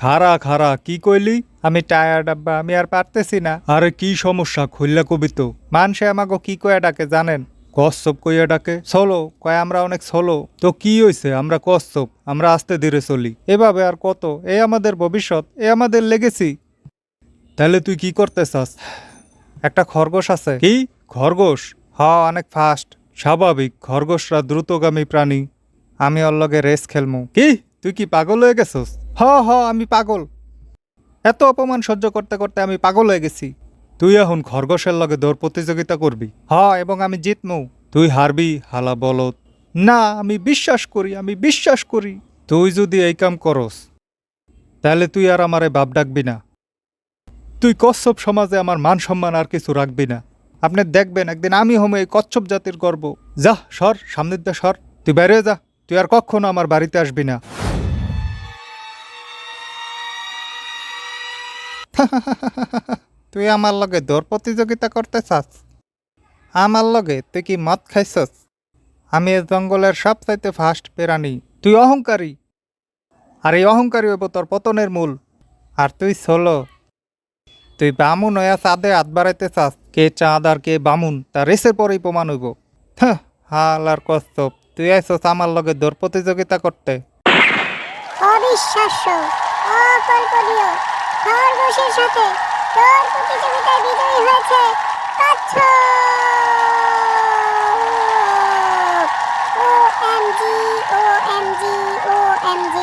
খারা খারা কি কইলি? আমি টায়ার্ড আব্বা, আমি আর পারতেছি না। আরে কি সমস্যা খুললা কবি তো। মানুষে আমাকে কি কয়ে ডাকে জানেন? কচ্ছপ কইয়া ডাকে। সোলো কয় আমরা অনেক সোলো। তো কি হইছে, আমরা কচ্ছপ, আমরা আস্তে ধীরে চলি। এভাবে আর কত, এ আমাদের ভবিষ্যৎ, এ আমাদের লেগেছি। তাহলে তুই কি করতে চাস? একটা খরগোশ আছে। কি খরগোশ? হ, অনেক ফাস্ট। স্বাভাবিক, খরগোশরা দ্রুতগামী প্রাণী। আমি ওর লগে রেস খেলমু। কি তুই কি পাগল হয়ে গেছস? হ হ, আমি পাগল। এত অপমান সহ্য করতে করতে আমি পাগল হয়ে গেছি। তুই এখন খরগোশের লগে দৌড় প্রতিযোগিতা করবি? হ, এবং আমি জিতমু। তুই হারবি হালা বলত। না, আমি বিশ্বাস করি, আমি বিশ্বাস করি। তুই যদি এই কাম করস তাহলে তুই আর আমারে বাপ ডাকবি না। তুই কচ্ছপ সমাজে আমার মান সম্মান আর কিছু রাখবি না। আপনি দেখবেন একদিন আমি হম এই কচ্ছপ জাতির গর্ব। যা সর, সামনের দিয়ে সর। তুই বাইরে যা, তুই আর কখনো আমার বাড়িতে আসবি না। তুই আমার লগে দৌড় প্রতিযোগিতা করতে চাস? আমার লগে তুই কি মদ খাইছস? আমি এই জঙ্গলের সবচাইতে ফাস্ট প্রাণী। তুই অহংকারী, আর এই অহংকারী হইব তোর পতনের মূল। আর তুই ছোলো, তুই বামুন হইয়া চাঁদে হাত বাড়াইতে চাস। কে চাঁদ আর কে বামুন তা রেসের পরেই প্রমাণ হইব। হাল আর কচ্ছপ, তুই আইসস আমার লগে দৌড় প্রতিযোগিতা করতে? অবিশ্বাস্য, অকল্পনীয়, খরগোশের সাথে তোর প্রতিযোগিতায় বিজয়ী হয়েছে কচ্ছপ। OMG, OMG, OMG।